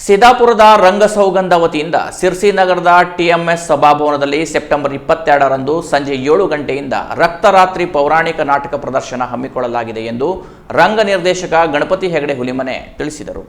ಸಿದ್ದಾಪುರದ ರಂಗಸೌಗಂಧ ವತಿಯಿಂದ ಸಿರ್ಸಿ ನಗರದ TMS ಸಭಾಭವನದಲ್ಲಿ September 22ರಂದು ಸಂಜೆ 7 ಗಂಟೆಯಿಂದ ರಕ್ತರಾತ್ರಿ ಪೌರಾಣಿಕ ನಾಟಕ ಪ್ರದರ್ಶನ ಹಮ್ಮಿಕೊಳ್ಳಲಾಗಿದೆ ಎಂದು ರಂಗ ನಿರ್ದೇಶಕ ಗಣಪತಿ ಹೆಗಡೆ ಹುಲಿಮನೆ ತಿಳಿಸಿದರು.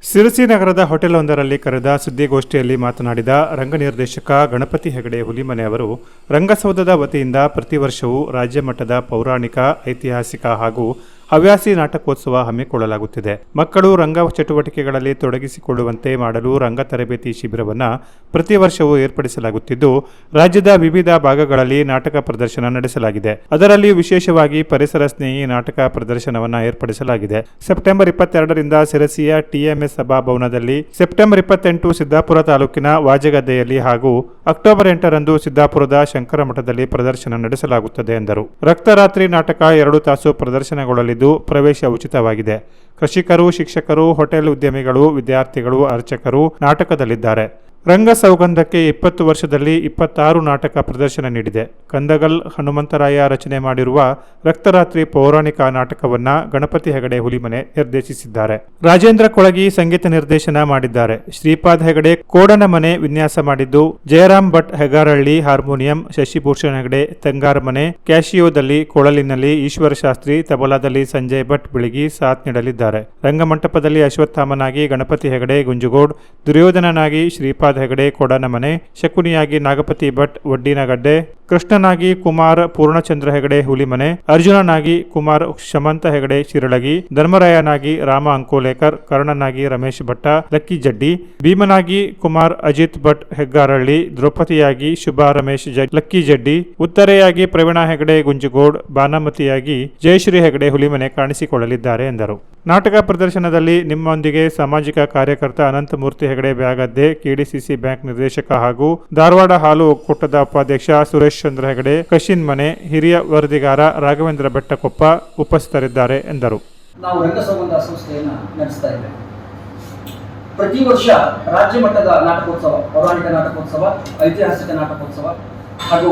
ಸಿರ್ಸಿ ನಗರದ ಹೋಟೆಲ್ವೊಂದರಲ್ಲಿ ಕರೆದ ಸುದ್ದಿಗೋಷ್ಠಿಯಲ್ಲಿ ಮಾತನಾಡಿದ ರಂಗ ನಿರ್ದೇಶಕ ಗಣಪತಿ ಹೆಗಡೆ ಹುಲಿಮನೆ ಅವರು, ರಂಗಸೌಧದ ವತಿಯಿಂದ ಪ್ರತಿ ವರ್ಷವೂ ರಾಜ್ಯ ಮಟ್ಟದ ಪೌರಾಣಿಕ, ಐತಿಹಾಸಿಕ ಹಾಗೂ ಹವ್ಯಾಸಿ ನಾಟಕೋತ್ಸವ ಹಮ್ಮಿಕೊಳ್ಳಲಾಗುತ್ತಿದೆ. ಮಕ್ಕಳು ರಂಗ ಚಟುವಟಿಕೆಗಳಲ್ಲಿ ತೊಡಗಿಸಿಕೊಳ್ಳುವಂತೆ ಮಾಡಲು ರಂಗ ತರಬೇತಿ ಶಿಬಿರವನ್ನು ಪ್ರತಿ ವರ್ಷವೂ ಏರ್ಪಡಿಸಲಾಗುತ್ತಿದ್ದು, ರಾಜ್ಯದ ವಿವಿಧ ಭಾಗಗಳಲ್ಲಿ ನಾಟಕ ಪ್ರದರ್ಶನ ನಡೆಸಲಾಗಿದೆ. ಅದರಲ್ಲಿ ವಿಶೇಷವಾಗಿ ಪರಿಸರ ಸ್ನೇಹಿ ನಾಟಕ ಪ್ರದರ್ಶನವನ್ನು ಏರ್ಪಡಿಸಲಾಗಿದೆ. ಸೆಪ್ಟೆಂಬರ್ 22ರಿಂದ ಸಿರಸಿಯ ಟಿಎಂಎಸ್ ಸಭಾಭವನದಲ್ಲಿ, ಸೆಪ್ಟೆಂಬರ್ 28 ಸಿದ್ದಾಪುರ ತಾಲೂಕಿನ ವಾಜಗದ್ದೆಯಲ್ಲಿ ಹಾಗೂ ಅಕ್ಟೋಬರ್ 8ರಂದು ಸಿದ್ದಾಪುರದ ಶಂಕರ ಮಠದಲ್ಲಿ ಪ್ರದರ್ಶನ ನಡೆಸಲಾಗುತ್ತದೆ ಎಂದರು. ರಕ್ತರಾತ್ರಿ ನಾಟಕ 2 ತಾಸು ಪ್ರದರ್ಶನಗೊಳ್ಳಲಿದ್ದು ಪ್ರವೇಶ ಉಚಿತವಾಗಿದೆ. ಕೃಷಿಕರು, ಶಿಕ್ಷಕರು, ಹೋಟೆಲ್ ಉದ್ಯಮಿಗಳು, ವಿದ್ಯಾರ್ಥಿಗಳು, ಅರ್ಚಕರು ನಾಟಕದಲ್ಲಿದ್ದಾರೆ. ರಂಗಸೌಗಂಧಕ್ಕೆ 20 ವರ್ಷದಲ್ಲಿ 26 ನಾಟಕ ಪ್ರದರ್ಶನ ನೀಡಿದೆ. ಕಂದಗಲ್ ಹನುಮಂತರಾಯ ರಚನೆ ಮಾಡಿರುವ ರಕ್ತರಾತ್ರಿ ಪೌರಾಣಿಕ ನಾಟಕವನ್ನ ಗಣಪತಿ ಹೆಗಡೆ ಹುಲಿಮನೆ ನಿರ್ದೇಶಿಸಿದ್ದಾರೆ. ರಾಜೇಂದ್ರ ಕೊಳಗಿ ಸಂಗೀತ ನಿರ್ದೇಶನ ಮಾಡಿದ್ದಾರೆ. ಶ್ರೀಪಾದ್ ಹೆಗಡೆ ಕೋಡನ ಮನೆ ವಿನ್ಯಾಸ ಮಾಡಿದ್ದು, ಜಯರಾಮ್ ಭಟ್ ಹೆಗಾರಹಳ್ಳಿ ಹಾರ್ಮೋನಿಯಂ, ಶಶಿಭೂಷಣ್ ಹೆಗಡೆ ತಂಗಾರಮನೆ, ಕ್ಯಾಶಿಯೋದಲ್ಲಿ ಕೊಳಲಿನಲ್ಲಿ ಈಶ್ವರ ಶಾಸ್ತ್ರಿ, ತಬಲಾದಲ್ಲಿ ಸಂಜಯ್ ಭಟ್ ಬಿಳಿಗಿ ಸಾಥ್ ನೀಡಲಿದ್ದಾರೆ. ರಂಗಮಂಟಪದಲ್ಲಿ ಅಶ್ವತ್ಥಾಮನಾಗಿ ಗಣಪತಿ ಹೆಗಡೆ ಗುಂಜಗೋಡ್, ದುರ್ಯೋಧನನಾಗಿ ಶ್ರೀಪಾದ್ ಹೆಗಡೆ ಕೊಡನಮನೆ, ಶಕುನಿಯಾಗಿ ನಾಗಪತಿ ಭಟ್ ವಡ್ಡಿನಗಡ್ಡೆ, ಕೃಷ್ಣನಾಗಿ ಕುಮಾರ್ ಪೂರ್ಣಚಂದ್ರ ಹೆಗಡೆ ಹುಲಿಮನೆ, ಅರ್ಜುನನಾಗಿ ಕುಮಾರ್ ಶಮಂತ ಹೆಗಡೆ ಶಿರಳಗಿ, ಧರ್ಮರಾಯನಾಗಿ ರಾಮ ಅಂಕೋಲೇಕರ್, ಕರ್ಣನಾಗಿ ರಮೇಶ್ ಭಟ್ಟ ಲಕ್ಕಿಜಡ್ಡಿ, ಭೀಮನಾಗಿ ಕುಮಾರ್ ಅಜಿತ್ ಭಟ್ ಹೆಗ್ಗಾರಹಳ್ಳಿ, ದ್ರೌಪದಿಯಾಗಿ ಶುಭಾ ರಮೇಶ್ ಲಕ್ಕಿಜಡ್ಡಿ, ಉತ್ತರೆಯಾಗಿ ಪ್ರವೀಣ ಹೆಗಡೆ ಗುಂಜಗೋಡ್, ಬಾನಮತಿಯಾಗಿ ಜಯಶ್ರೀ ಹೆಗಡೆ ಹುಲಿಮನೆ ಕಾಣಿಸಿಕೊಳ್ಳಲಿದ್ದಾರೆ ಎಂದರು. ನಾಟಕ ಪ್ರದರ್ಶನದಲ್ಲಿ ನಿಮ್ಮೊಂದಿಗೆ ಸಾಮಾಜಿಕ ಕಾರ್ಯಕರ್ತ ಅನಂತಮೂರ್ತಿ ಹೆಗಡೆ ಬ್ಯಾಗದ್ದೆ, ಕೆಡಿಸಿಸಿ ಬ್ಯಾಂಕ್ ನಿರ್ದೇಶಕ ಹಾಗೂ ಧಾರವಾಡ ಹಾಲು ಒಕ್ಕೂಟದ ಉಪಾಧ್ಯಕ್ಷ ಸುರೇಶ್ ಚಂದ್ರ ಹೆಗಡೆ ಕಶಿನ್ ಮನೆ, ಹಿರಿಯ ವರದಿಗಾರ ರಾಘವೇಂದ್ರ ಬೆಟ್ಟಕೊಪ್ಪ ಉಪಸ್ಥಿತರಿದ್ದಾರೆ ಎಂದರು. ನಾವು ರಂಗಸೌಗಂಧ ಸಂಸ್ಥೆಯನ್ನು ನಡೆಸ್ತಾ ಇದ್ದೇವೆ. ಪ್ರತಿ ವರ್ಷ ರಾಜ್ಯ ಮಟ್ಟದ ನಾಟಕೋತ್ಸವ, ಪೌರಾಣಿಕ ನಾಟಕೋತ್ಸವ, ಐತಿಹಾಸಿಕ ನಾಟಕೋತ್ಸವ ಹಾಗೂ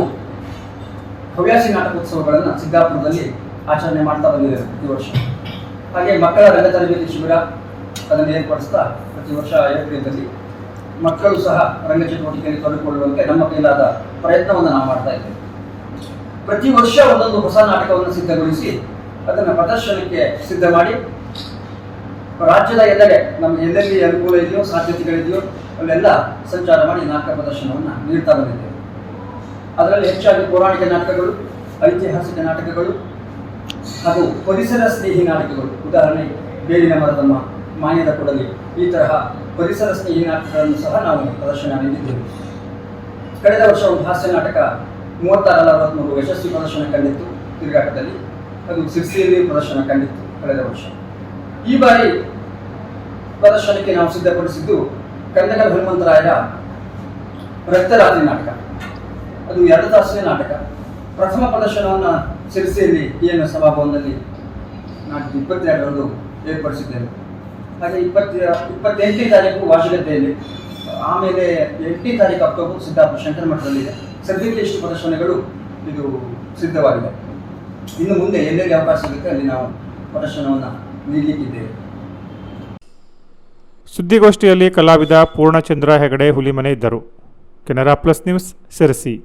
ಹವ್ಯಾಸಿ ನಾಟಕೋತ್ಸವಗಳನ್ನು ಸಿದ್ದಾಪುರದಲ್ಲಿ ಆಚರಣೆ ಮಾಡ್ತಾ ಬಂದಿದ್ದೇವೆ ಪ್ರತಿ ವರ್ಷ. ಹಾಗೆ ಮಕ್ಕಳ ರಂಗ ತರಬೇತಿ ಶಿಬಿರ ಅದನ್ನು ಏರ್ಪಡಿಸ್ತಾ ಪ್ರತಿ ವರ್ಷ ಏಪ್ರಿಲ್ನಲ್ಲಿ ಮಕ್ಕಳು ಸಹ ರಂಗ ಚಟುವಟಿಕೆಯಲ್ಲಿ ತೊಡಗಿಕೊಳ್ಳುವಂತೆ ನಮ್ಮ ಕೈಲಾದ ಪ್ರಯತ್ನವನ್ನು ನಾವು ಮಾಡ್ತಾ ಇದ್ದೇವೆ. ಪ್ರತಿ ವರ್ಷ ಒಂದೊಂದು ಹೊಸ ನಾಟಕವನ್ನು ಸಿದ್ಧಗೊಳಿಸಿ ಅದನ್ನು ಪ್ರದರ್ಶನಕ್ಕೆ ಸಿದ್ಧ ಮಾಡಿ ರಾಜ್ಯದ ಎಲ್ಲೆಡೆ ನಮ್ಮ ಎಲ್ಲೆಲ್ಲಿ ಅನುಕೂಲ ಇದೆಯೋ, ಸಾಧ್ಯತೆಗಳಿದೆಯೋ ಅಲ್ಲೆಲ್ಲ ಸಂಚಾರ ಮಾಡಿ ನಾಟಕ ಪ್ರದರ್ಶನವನ್ನು ನೀಡ್ತಾ ಬಂದಿದ್ದೇವೆ. ಅದರಲ್ಲಿ ಹೆಚ್ಚಾಗಿ ಪೌರಾಣಿಕ ನಾಟಕಗಳು, ಐತಿಹಾಸಿಕ ನಾಟಕಗಳು ಹಾಗೂ ಪರಿಸರ ಸ್ನೇಹಿ ನಾಟಕಗಳು, ಉದಾಹರಣೆ ಬೇಲಿನ ಮರದಮ್ಮ, ಮಾನ್ಯದ ಕೊಡಲಿ, ಈ ತರಹ ಪರಿಸರ ಸ್ನೇಹಿ ನಾಟಕಗಳನ್ನು ಸಹ ನಾವು ಪ್ರದರ್ಶನ ನೀಡಿದ್ದೇವೆ. ಕಳೆದ ವರ್ಷ ಒಂದು ಹಾಸ್ಯ ನಾಟಕ 36-63 ಯಶಸ್ವಿ ಪ್ರದರ್ಶನ ಕಂಡಿತ್ತು ತಿರುಗಾಟದಲ್ಲಿ. ಅದು ಸಿರ್ಸಿಯಲ್ಲಿ ಪ್ರದರ್ಶನ ಕಂಡಿತ್ತು ಕಳೆದ ವರ್ಷ. ಈ ಬಾರಿ ಪ್ರದರ್ಶನಕ್ಕೆ ನಾವು ಸಿದ್ಧಪಡಿಸಿದ್ದು ಕಂದಗಲ್ ಹನುಮಂತರಾಯರ ರಕ್ತರಾತ್ರಿ ನಾಟಕ. ಅದು 2 ತಾಸಿನ ನಾಟಕ. ಪ್ರಥಮ ಪ್ರದರ್ಶನವನ್ನು ಸಿರ್ಸಿಯಲ್ಲಿ ಟಿಎಂಎಸ್ ಸಭಾಭವನದಲ್ಲಿ 22ರಂದು ಏರ್ಪಡಿಸಿದ್ದೇವೆ. ಹಾಗೆ 28ನೇ ತಾರೀಕು ವಾಜಗದ್ದೆಯಲ್ಲಿ, ಆಮೇಲೆ 8ನೇ ತಾರೀಕು ಅಕ್ಟೋಬರ್ ಸಿದ್ದಾಪುರ ಶಂಕರ ಮಠದಲ್ಲಿದೆ. ಸದ್ಯಕ್ಕೆ ಇಷ್ಟು ಪ್ರದರ್ಶನಗಳು ಇದು ಸಿದ್ಧವಾಗಿದೆ. ಇನ್ನು ಮುಂದೆ ಎಲ್ಲೆಲ್ಲಿ ಅವಕಾಶ ಸಿಗುತ್ತೆ ಅಲ್ಲಿ ನಾವು ಪ್ರದರ್ಶನವನ್ನು ನೀಡಲಿಕ್ಕಿದ್ದೇವೆ. ಸುದ್ದಿಗೋಷ್ಠಿಯಲ್ಲಿ ಕಲಾವಿದ ಪೂರ್ಣಚಂದ್ರ ಹೆಗಡೆ ಹುಲಿಮನೆ ಇದ್ದರು. Canara plus news, Sirsi.